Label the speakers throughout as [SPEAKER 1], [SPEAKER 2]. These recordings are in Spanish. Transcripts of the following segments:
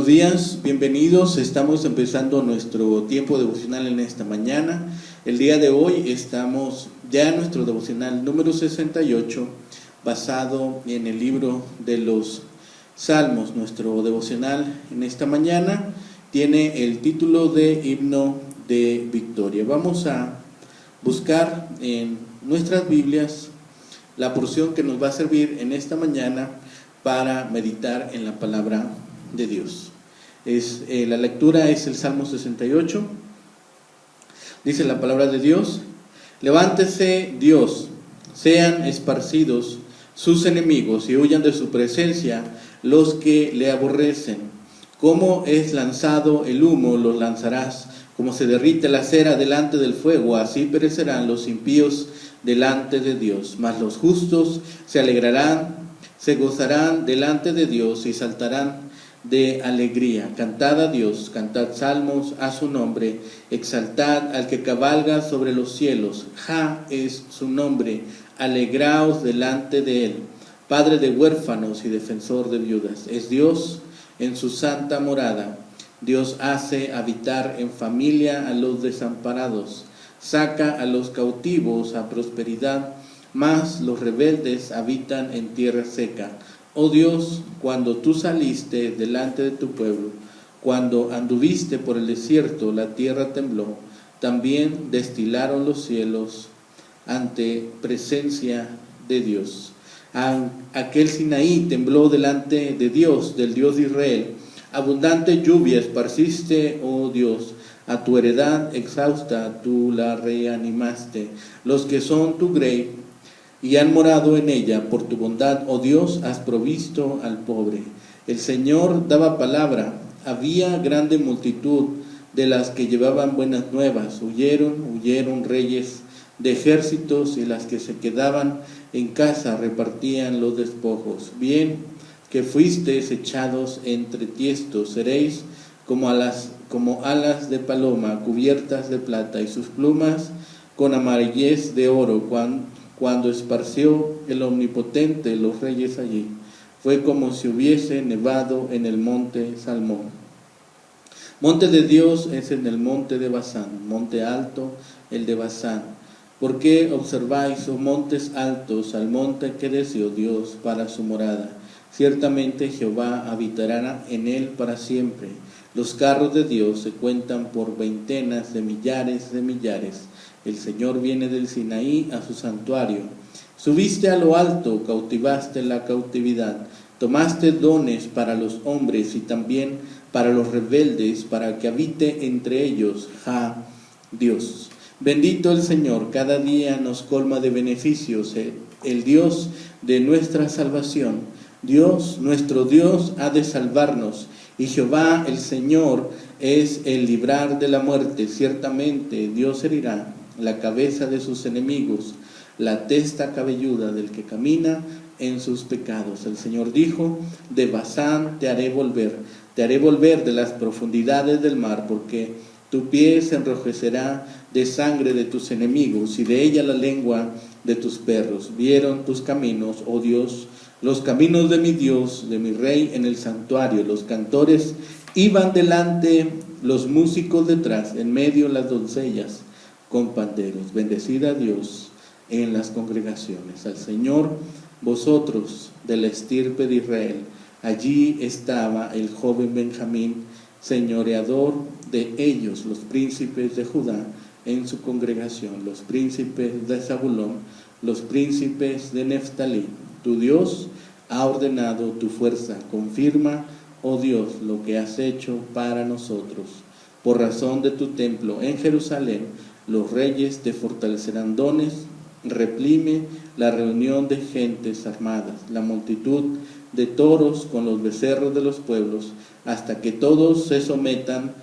[SPEAKER 1] días, bienvenidos. Estamos empezando nuestro tiempo devocional en esta mañana. El día de hoy estamos ya en nuestro devocional número 68, basado en el libro de los Salmos. Nuestro devocional en esta mañana tiene el título de Himno de Victoria. Vamos a buscar en nuestras Biblias la porción que nos va a servir en esta mañana para meditar en la palabra de Dios. La lectura es el Salmo 68. Dice la palabra de Dios: levántese Dios, sean esparcidos sus enemigos y huyan de su presencia los que le aborrecen. Como es lanzado el humo, los lanzarás, como se derrite la cera delante del fuego, así perecerán los impíos delante de Dios. Mas los justos se alegrarán, se gozarán delante de Dios y saltarán de alegría. Cantad a Dios, cantad salmos a su nombre, exaltad al que cabalga sobre los cielos. Jah es su nombre, alegraos delante de él. Padre de huérfanos y defensor de viudas, es Dios en su santa morada. Dios hace habitar en familia a los desamparados, saca a los cautivos a prosperidad, mas los rebeldes habitan en tierra seca. Oh Dios, cuando tú saliste delante de tu pueblo, cuando anduviste por el desierto, la tierra tembló, también destilaron los cielos ante presencia de Dios. Aquel Sinaí tembló delante de Dios, del Dios de Israel. Abundante lluvia esparciste, oh Dios, a tu heredad exhausta tú la reanimaste. Los que son tu grey y han morado en ella, por tu bondad, oh Dios, has provisto al pobre. El Señor daba palabra, había grande multitud de las que llevaban buenas nuevas. Huyeron reyes de ejércitos, y las que se quedaban en casa repartían los despojos. Bien que fuisteis echados entre tiestos, seréis como alas de paloma cubiertas de plata, y sus plumas con amarillez de oro. Cuando esparció el Omnipotente los reyes allí, fue como si hubiese nevado en el monte Salmón. Monte de Dios es en el monte de Basán, monte alto el de Basán. ¿Por qué observáis, oh montes altos, al monte que deseó Dios para su morada? Ciertamente Jehová habitará en él para siempre. Los carros de Dios se cuentan por veintenas de millares de millares. El Señor viene del Sinaí a su santuario. Subiste a lo alto, cautivaste la cautividad. Tomaste dones para los hombres y también para los rebeldes, para que habite entre ellos, Jah, Dios. Bendito el Señor, cada día nos colma de beneficios, el Dios de nuestra salvación. Dios, nuestro Dios, ha de salvarnos, y Jehová el Señor es el librar de la muerte. Ciertamente Dios herirá la cabeza de sus enemigos, la testa cabelluda del que camina en sus pecados. El Señor dijo: de Basán te haré volver de las profundidades del mar, porque tu pie se enrojecerá de sangre de tus enemigos, y de ella la lengua de tus perros. Vieron tus caminos, oh Dios, los caminos de mi Dios, de mi Rey en el santuario. Los cantores iban delante, los músicos detrás, en medio las doncellas con panderos. Bendecid a Dios en las congregaciones. Al Señor, vosotros de la estirpe de Israel. Allí estaba el joven Benjamín, señoreador de ellos, los príncipes de Judá en su congregación, los príncipes de Zabulón, los príncipes de Neftalí. Tu Dios ha ordenado tu fuerza. Confirma, oh Dios, lo que has hecho para nosotros. Por razón de tu templo en Jerusalén, los reyes te fortalecerán dones. Reprime la reunión de gentes armadas, la multitud de toros con los becerros de los pueblos, hasta que todos se sometan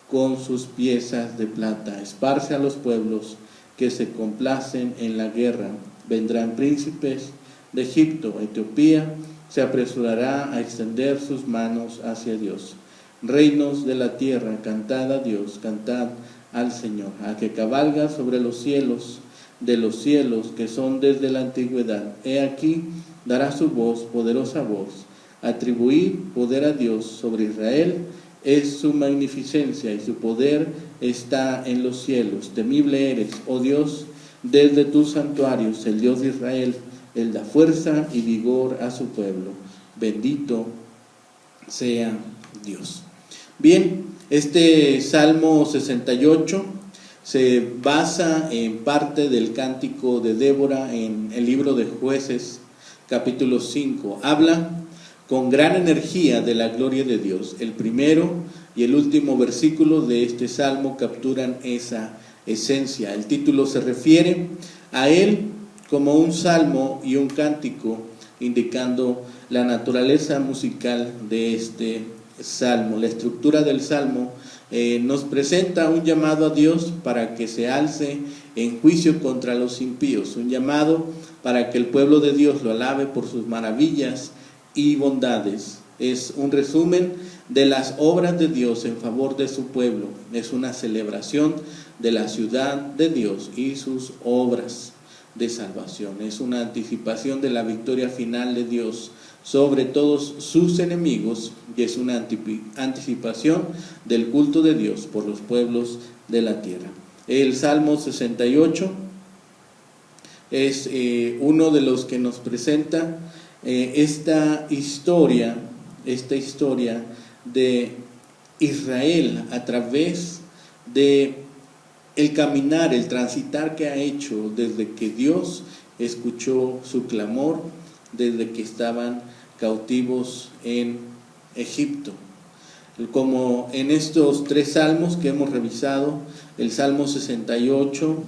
[SPEAKER 1] con sus piezas de plata. Esparce a los pueblos que se complacen en la guerra. Vendrán príncipes de Egipto. Etiopía se apresurará a extender sus manos hacia Dios. Reinos de la tierra, cantad a Dios, cantad al Señor, al que cabalga sobre los cielos de los cielos, que son desde la antigüedad. He aquí, dará su voz, poderosa voz. Atribuid poder a Dios sobre Israel es su magnificencia y su poder está en los cielos. Temible eres, oh Dios, desde tus santuarios. El Dios de Israel, Él da fuerza y vigor a su pueblo. Bendito sea Dios. Bien, este Salmo 68 se basa en parte del cántico de Débora en el libro de Jueces, capítulo 5. Habla con gran energía de la gloria de Dios. El primero y el último versículo de este salmo capturan esa esencia. El título se refiere a él como un salmo y un cántico, indicando la naturaleza musical de este salmo. La estructura del salmo nos presenta un llamado a Dios para que se alce en juicio contra los impíos, un llamado para que el pueblo de Dios lo alabe por sus maravillas y bondades. Es un resumen de las obras de Dios en favor de su pueblo. Es una celebración de la ciudad de Dios y sus obras de salvación. Es una anticipación de la victoria final de Dios sobre todos sus enemigos y es una anticipación del culto de Dios por los pueblos de la tierra. El Salmo 68 es uno de los que nos presenta esta historia de Israel a través de el caminar, el transitar que ha hecho desde que Dios escuchó su clamor, desde que estaban cautivos en Egipto. Como en estos tres salmos que hemos revisado, el Salmo 68,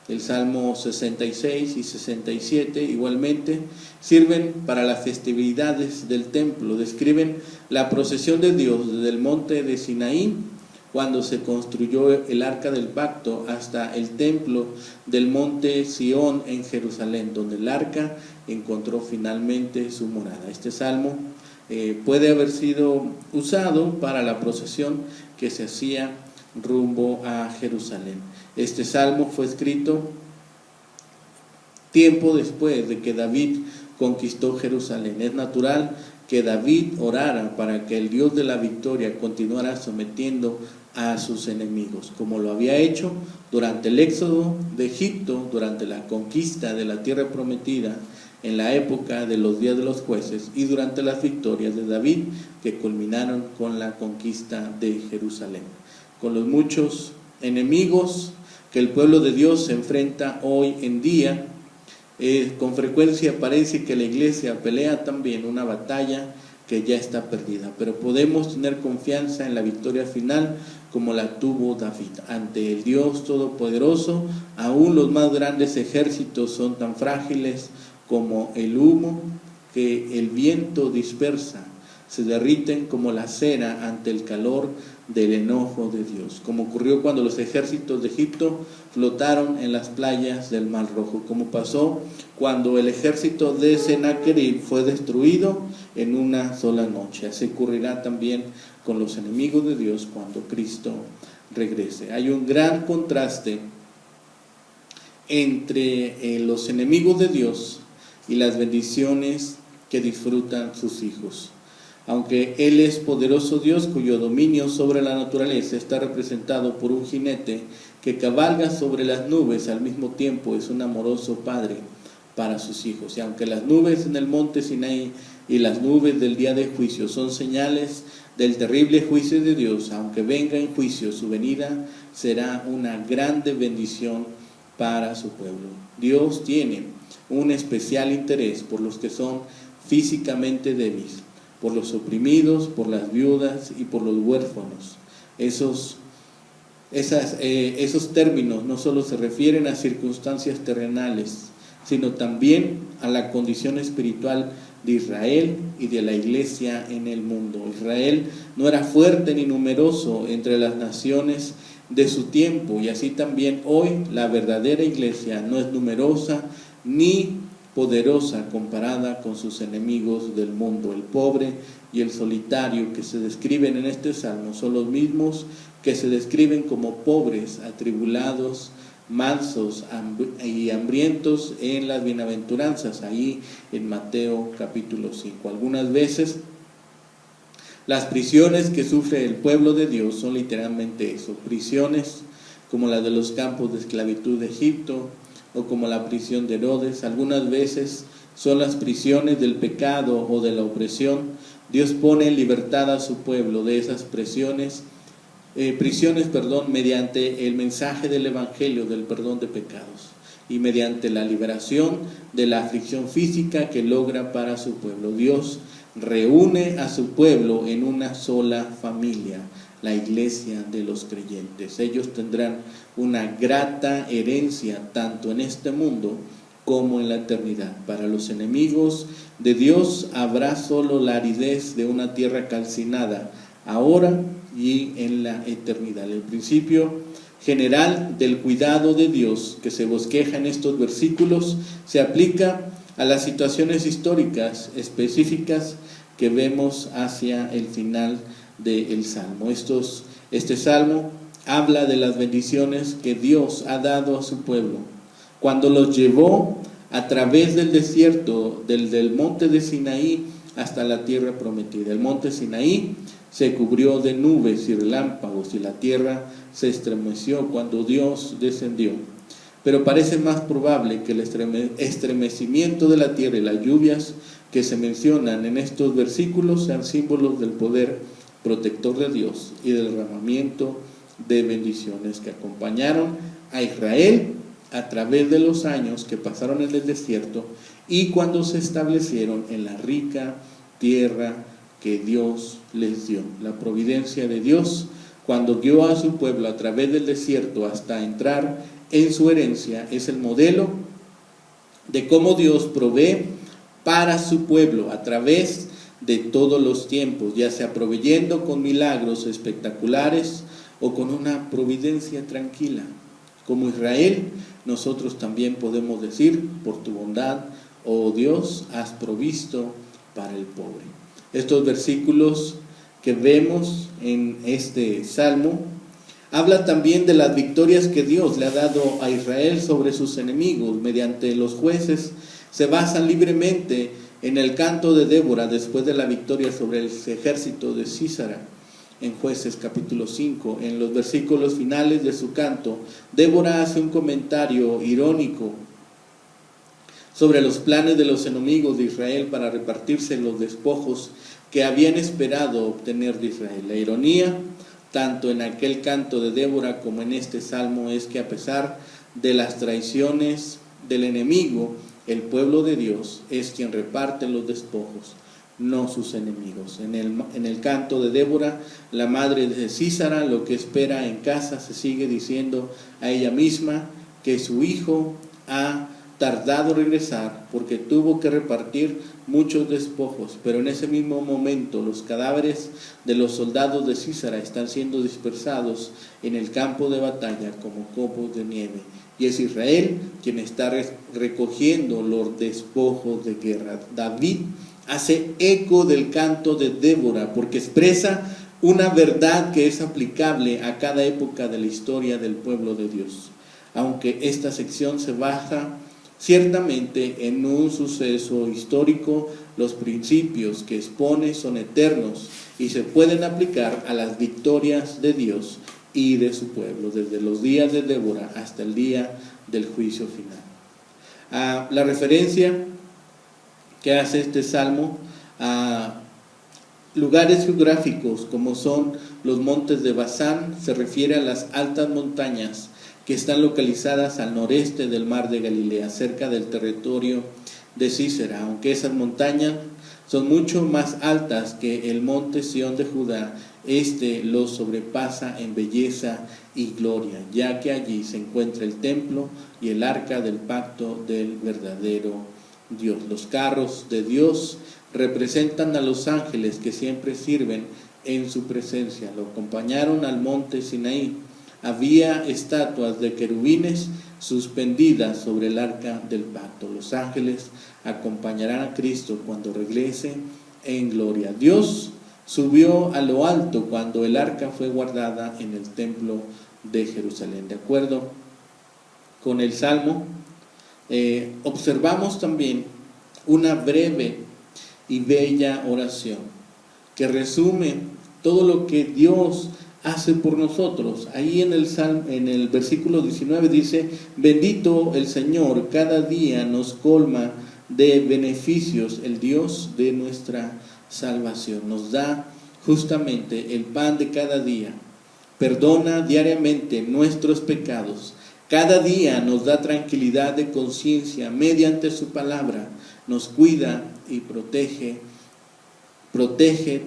[SPEAKER 1] el Salmo 66 y 67 igualmente sirven para las festividades del templo. Describen la procesión de Dios desde el monte de Sinaí, cuando se construyó el arca del pacto, hasta el templo del monte Sión en Jerusalén, donde el arca encontró finalmente su morada. Este salmo puede haber sido usado para la procesión que se hacía rumbo a Jerusalén. Este salmo fue escrito tiempo después de que David conquistó Jerusalén. Es natural que David orara para que el Dios de la victoria continuara sometiendo a sus enemigos, como lo había hecho durante el éxodo de Egipto, durante la conquista de la tierra prometida, en la época de los días de los jueces y durante las victorias de David que culminaron con la conquista de Jerusalén. Con los muchos enemigos que el pueblo de Dios se enfrenta hoy en día, con frecuencia parece que la iglesia pelea también una batalla que ya está perdida, pero podemos tener confianza en la victoria final como la tuvo David. Ante el Dios Todopoderoso, aún los más grandes ejércitos son tan frágiles como el humo que el viento dispersa, se derriten como la cera ante el calor del enojo de Dios, como ocurrió cuando los ejércitos de Egipto flotaron en las playas del Mar Rojo, como pasó cuando el ejército de Sennacherib fue destruido en una sola noche. Así ocurrirá también con los enemigos de Dios cuando Cristo regrese. Hay un gran contraste entre los enemigos de Dios y las bendiciones que disfrutan sus hijos. Aunque Él es poderoso Dios cuyo dominio sobre la naturaleza está representado por un jinete que cabalga sobre las nubes, al mismo tiempo es un amoroso padre para sus hijos. Y aunque las nubes en el monte Sinaí y las nubes del día de juicio son señales del terrible juicio de Dios, aunque venga en juicio, su venida será una grande bendición para su pueblo. Dios tiene un especial interés por los que son físicamente débiles, por los oprimidos, por las viudas y por los huérfanos. Esos términos no solo se refieren a circunstancias terrenales, sino también a la condición espiritual de Israel y de la iglesia en el mundo. Israel no era fuerte ni numeroso entre las naciones de su tiempo, y así también hoy la verdadera iglesia no es numerosa ni poderosa comparada con sus enemigos del mundo. El pobre y el solitario que se describen en este salmo son los mismos que se describen como pobres, atribulados, mansos y hambrientos en las bienaventuranzas, ahí en Mateo capítulo 5. Algunas veces Las prisiones que sufre el pueblo de Dios son literalmente eso, prisiones como la de los campos de esclavitud de Egipto o como la prisión de Herodes. Algunas veces son las prisiones del pecado o de la opresión. Dios pone en libertad a su pueblo de esas prisiones, mediante el mensaje del Evangelio del perdón de pecados y mediante la liberación de la aflicción física que logra para su pueblo. Dios reúne a su pueblo en una sola familia, la iglesia de los creyentes. Ellos tendrán una grata herencia tanto en este mundo como en la eternidad. Para los enemigos de Dios habrá solo la aridez de una tierra calcinada, ahora y en la eternidad. El principio general del cuidado de Dios que se bosqueja en estos versículos se aplica a las situaciones históricas específicas que vemos hacia el final del Salmo. Este Salmo habla de las bendiciones que Dios ha dado a su pueblo cuando los llevó a través del desierto, del monte de Sinaí hasta la tierra prometida. El monte Sinaí se cubrió de nubes y relámpagos y la tierra se estremeció cuando Dios descendió. Pero parece más probable que el estremecimiento de la tierra y las lluvias que se mencionan en estos versículos sean símbolos del poder protector de Dios y del derramamiento de bendiciones que acompañaron a Israel a través de los años que pasaron en el desierto y cuando se establecieron en la rica tierra que Dios les dio. La providencia de Dios cuando guió a su pueblo a través del desierto hasta entrar en su herencia es el modelo de cómo Dios provee para su pueblo a través de todos los tiempos, ya sea proveyendo con milagros espectaculares o con una providencia tranquila. Como Israel, nosotros también podemos decir, por tu bondad, oh Dios, has provisto para el pobre. Estos versículos que vemos en este Salmo habla también de las victorias que Dios le ha dado a Israel sobre sus enemigos mediante los jueces. Se basan libremente en el canto de Débora después de la victoria sobre el ejército de Sísara. En Jueces capítulo 5, en los versículos finales de su canto, Débora hace un comentario irónico sobre los planes de los enemigos de Israel para repartirse los despojos que habían esperado obtener de Israel. La ironía, tanto en aquel canto de Débora como en este salmo, es que a pesar de las traiciones del enemigo, el pueblo de Dios es quien reparte los despojos, no sus enemigos. En el canto de Débora, la madre de Sísara, lo que espera en casa, se sigue diciendo a ella misma que su hijo ha tardado regresar porque tuvo que repartir muchos despojos, pero en ese mismo momento los cadáveres de los soldados de Sísara están siendo dispersados en el campo de batalla como copos de nieve, y es Israel quien está recogiendo los despojos de guerra. David hace eco del canto de Débora porque expresa una verdad que es aplicable a cada época de la historia del pueblo de Dios. Aunque esta sección se basa ciertamente en un suceso histórico, los principios que expone son eternos y se pueden aplicar a las victorias de Dios y de su pueblo, desde los días de Débora hasta el día del juicio final. La referencia que hace este salmo a lugares geográficos como son los montes de Basán se refiere a las altas montañas que están localizadas al noreste del mar de Galilea, cerca del territorio de Sísara. Aunque esas montañas son mucho más altas que el monte Sión de Judá, este los sobrepasa en belleza y gloria, ya que allí se encuentra el templo y el arca del pacto del verdadero Dios. Los carros de Dios representan a los ángeles que siempre sirven en su presencia. Lo acompañaron al monte Sinaí. Había estatuas de querubines suspendidas sobre el arca del pacto. Los ángeles acompañarán a Cristo cuando regrese en gloria. Dios subió a lo alto cuando el arca fue guardada en el templo de Jerusalén. De acuerdo con el Salmo, observamos también una breve y bella oración. que resume todo lo que Dios hace por nosotros. Ahí en el versículo 19 dice: bendito el Señor, cada día nos colma de beneficios el Dios de nuestra salvación. Nos da justamente el pan de cada día, perdona diariamente nuestros pecados, cada día nos da tranquilidad de conciencia mediante su palabra, nos cuida y protege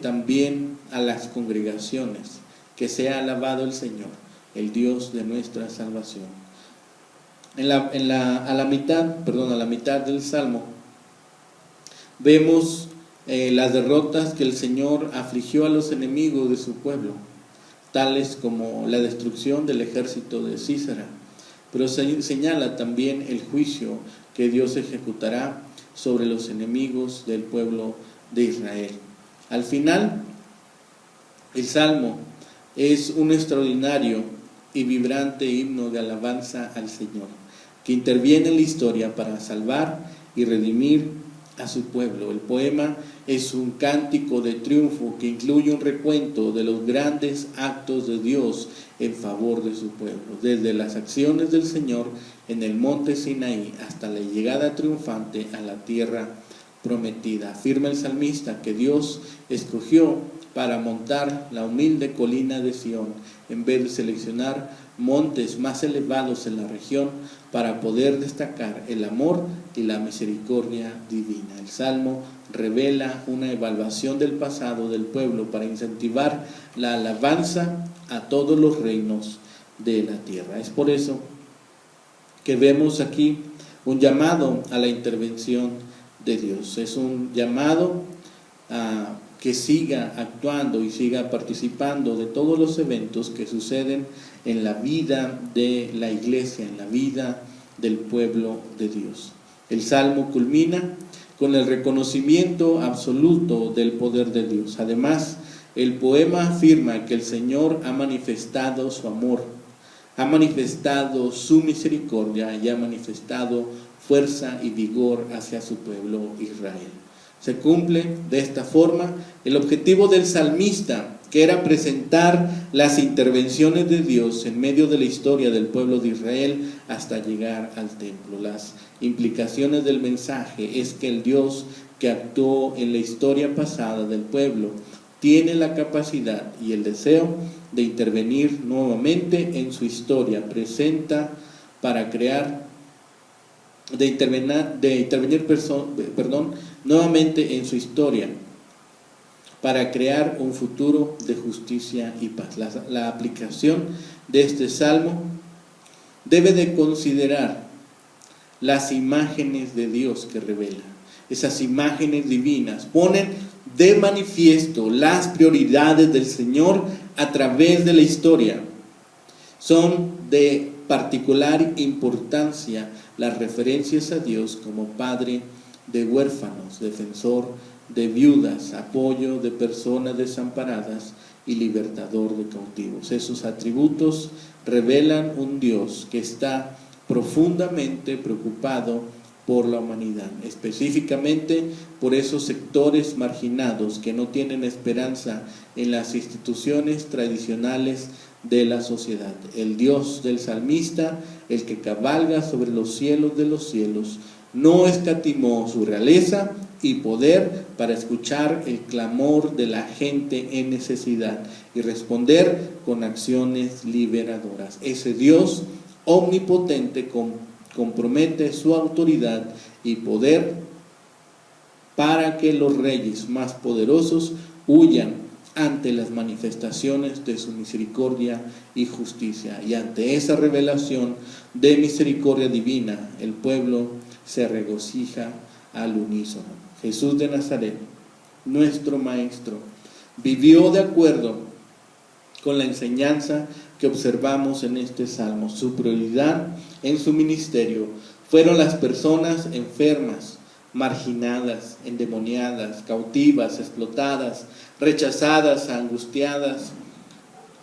[SPEAKER 1] también a las congregaciones. Que sea alabado el Señor, el Dios de nuestra salvación. A la mitad del Salmo vemos las derrotas que el Señor afligió a los enemigos de su pueblo, tales como la destrucción del ejército de Sísara, pero señala también el juicio que Dios ejecutará sobre los enemigos del pueblo de Israel. Al final, el Salmo es un extraordinario y vibrante himno de alabanza al Señor, que interviene en la historia para salvar y redimir a su pueblo. El poema es un cántico de triunfo que incluye un recuento de los grandes actos de Dios en favor de su pueblo, desde las acciones del Señor en el monte Sinaí hasta la llegada triunfante a la tierra prometida. Afirma el salmista que Dios escogió para montar la humilde colina de Sión, en vez de seleccionar montes más elevados en la región para poder destacar el amor y la misericordia divina. El Salmo revela una evaluación del pasado del pueblo para incentivar la alabanza a todos los reinos de la tierra. Es por eso que vemos aquí un llamado a la intervención de Dios. Es un llamado a que siga actuando y siga participando de todos los eventos que suceden en la vida de la iglesia, en la vida del pueblo de Dios. El Salmo culmina con el reconocimiento absoluto del poder de Dios. Además, el poema afirma que el Señor ha manifestado su amor, ha manifestado su misericordia y ha manifestado fuerza y vigor hacia su pueblo Israel. Se cumple de esta forma el objetivo del salmista, que era presentar las intervenciones de Dios en medio de la historia del pueblo de Israel hasta llegar al templo. Las implicaciones del mensaje es que el Dios que actuó en la historia pasada del pueblo tiene la capacidad y el deseo de intervenir nuevamente en su historia presenta para crear nuevamente en su historia para crear un futuro de justicia y paz. La aplicación de este salmo debe de considerar las imágenes de Dios que revela. Esas imágenes divinas ponen de manifiesto las prioridades del Señor a través de la historia. Son de particular importancia las referencias a Dios como Padre de huérfanos, defensor de viudas, apoyo de personas desamparadas y libertador de cautivos. Esos atributos revelan un Dios que está profundamente preocupado por la humanidad, específicamente por esos sectores marginados que no tienen esperanza en las instituciones tradicionales de la sociedad. El Dios del salmista, el que cabalga sobre los cielos de los cielos, no escatimó su realeza y poder para escuchar el clamor de la gente en necesidad y responder con acciones liberadoras. Ese Dios omnipotente compromete su autoridad y poder para que los reyes más poderosos huyan ante las manifestaciones de su misericordia y justicia. Y ante esa revelación de misericordia divina, el pueblo se regocija al unísono. Jesús de Nazaret, nuestro Maestro, vivió de acuerdo con la enseñanza que observamos en este salmo. Su prioridad en su ministerio fueron las personas enfermas, marginadas, endemoniadas, cautivas, explotadas, rechazadas, angustiadas,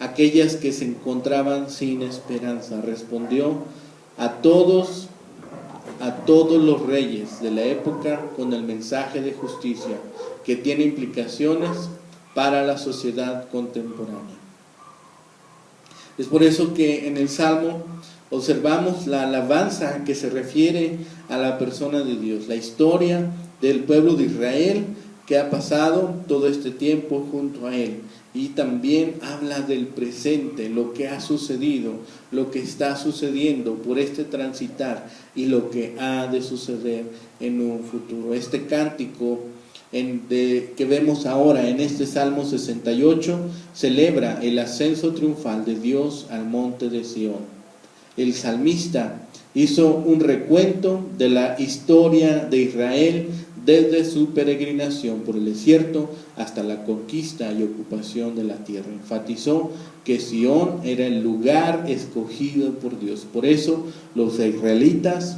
[SPEAKER 1] aquellas que se encontraban sin esperanza. Respondió a todos los reyes de la época con el mensaje de justicia que tiene implicaciones para la sociedad contemporánea. Es por eso que en el Salmo observamos la alabanza que se refiere a la persona de Dios, la historia del pueblo de Israel que ha pasado todo este tiempo junto a Él. Y también habla del presente, lo que ha sucedido, lo que está sucediendo por este transitar y lo que ha de suceder en un futuro. Este cántico que vemos ahora en este Salmo 68 celebra el ascenso triunfal de Dios al monte de Sión. El salmista hizo un recuento de la historia de Israel desde su peregrinación por el desierto hasta la conquista y ocupación de la tierra. Enfatizó que Sión era el lugar escogido por Dios. Por eso los israelitas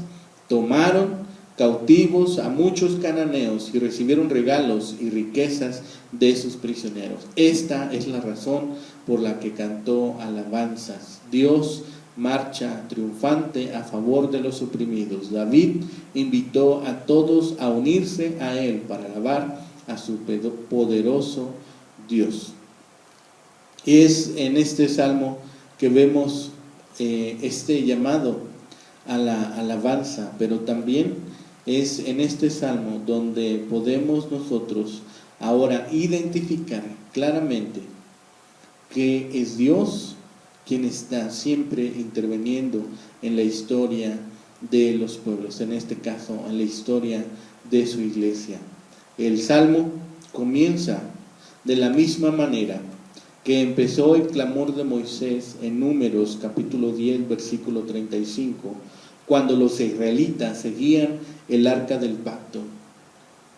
[SPEAKER 1] tomaron cautivos a muchos cananeos y recibieron regalos y riquezas de sus prisioneros. Esta es la razón por la que cantó alabanzas. Dios marcha triunfante a favor de los oprimidos. David invitó a todos a unirse a él para alabar a su poderoso Dios. Es en este salmo que vemos este llamado a la alabanza, pero también es en este salmo donde podemos nosotros ahora identificar claramente que es Dios quien está siempre interviniendo en la historia de los pueblos, en este caso en la historia de su iglesia. El Salmo comienza de la misma manera que empezó el clamor de Moisés en Números capítulo 10 versículo 35, cuando los israelitas seguían el arca del pacto.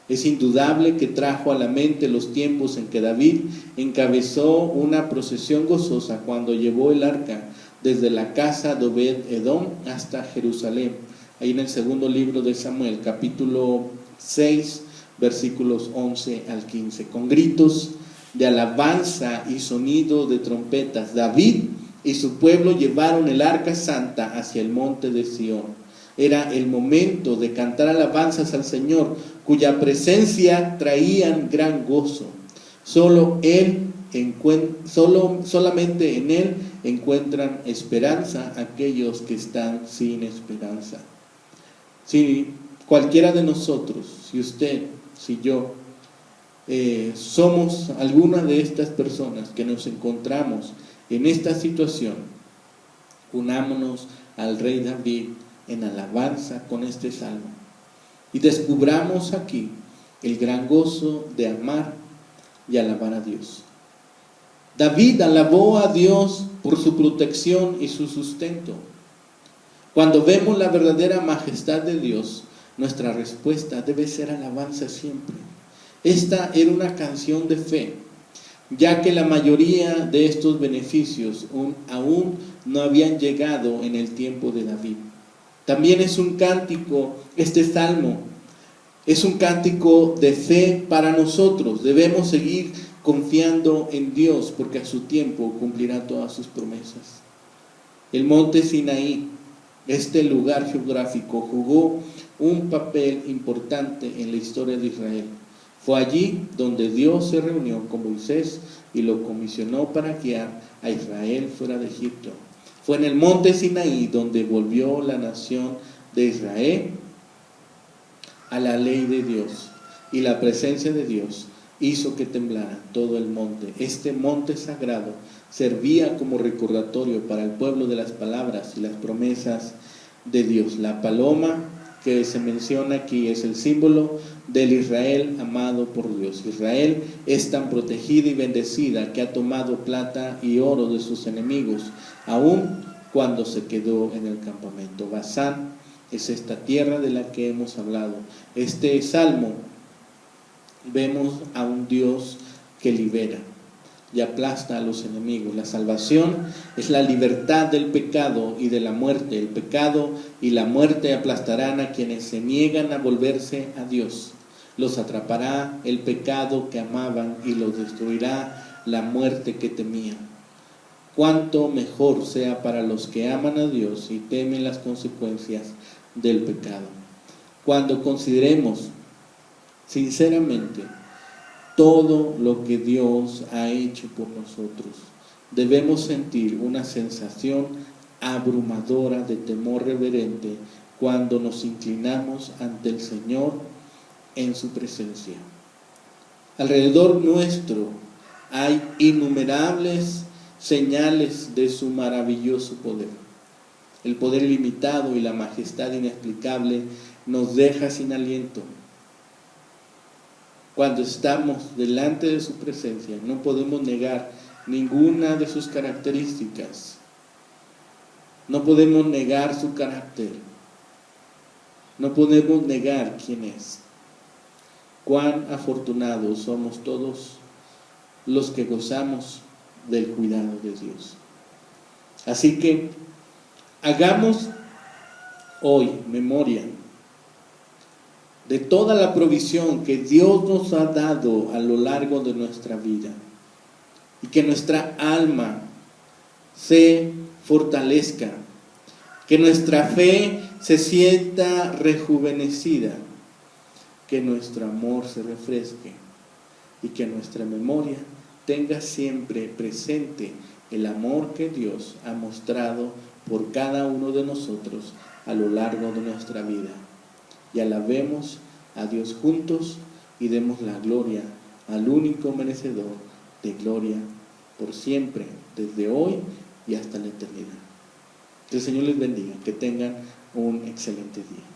[SPEAKER 1] Es indudable que trajo a la mente los tiempos en que David encabezó una procesión gozosa cuando llevó el arca desde la casa de Obed-Edom hasta Jerusalén. Ahí en el segundo libro de Samuel, capítulo 6, versículos 11 al 15. Con gritos de alabanza y sonido de trompetas, David y su pueblo llevaron el arca santa hacia el monte de Sión. Era el momento de cantar alabanzas al Señor, cuya presencia traían gran gozo. Solamente en Él encuentran esperanza aquellos que están sin esperanza. Si cualquiera de nosotros, si usted, si yo, somos alguna de estas personas que nos encontramos en esta situación, unámonos al rey David en alabanza con este salmo y descubramos aquí el gran gozo de amar y alabar a Dios. David alabó a Dios por su protección y su sustento. Cuando vemos la verdadera majestad de Dios, nuestra respuesta debe ser alabanza siempre. Esta era una canción de fe, ya que la mayoría de estos beneficios aún no habían llegado en el tiempo de David. También es un cántico, este salmo, es un cántico de fe para nosotros. Debemos seguir confiando en Dios porque a su tiempo cumplirá todas sus promesas. El monte Sinaí, este lugar geográfico, jugó un papel importante en la historia de Israel. Fue allí donde Dios se reunió con Moisés y lo comisionó para guiar a Israel fuera de Egipto. Fue en el monte Sinaí donde volvió la nación de Israel a la ley de Dios, y la presencia de Dios hizo que temblara todo el monte. Este monte sagrado servía como recordatorio para el pueblo de las palabras y las promesas de Dios. La paloma que se menciona aquí es el símbolo del Israel amado por Dios. Israel es tan protegida y bendecida que ha tomado plata y oro de sus enemigos, aun cuando se quedó en el campamento. Basán es esta tierra de la que hemos hablado. Este salmo vemos a un Dios que libera y aplasta a los enemigos. La salvación es la libertad del pecado y de la muerte. El pecado y la muerte aplastarán a quienes se niegan a volverse a Dios. Los atrapará el pecado que amaban y los destruirá la muerte que temían. Cuánto mejor sea para los que aman a Dios y temen las consecuencias del pecado. Cuando consideremos sinceramente todo lo que Dios ha hecho por nosotros. Debemos sentir una sensación abrumadora de temor reverente cuando nos inclinamos ante el Señor en su presencia. Alrededor nuestro hay innumerables señales de su maravilloso poder. El poder ilimitado y la majestad inexplicable nos deja sin aliento. Cuando estamos delante de su presencia, no podemos negar ninguna de sus características. No podemos negar su carácter. No podemos negar quién es. Cuán afortunados somos todos los que gozamos del cuidado de Dios. Así que hagamos hoy memoria de toda la provisión que Dios nos ha dado a lo largo de nuestra vida, y que nuestra alma se fortalezca, que nuestra fe se sienta rejuvenecida, que nuestro amor se refresque y que nuestra memoria tenga siempre presente el amor que Dios ha mostrado por cada uno de nosotros a lo largo de nuestra vida. Y alabemos a Dios juntos y demos la gloria al único merecedor de gloria por siempre, desde hoy y hasta la eternidad. Que el Señor les bendiga, que tengan un excelente día.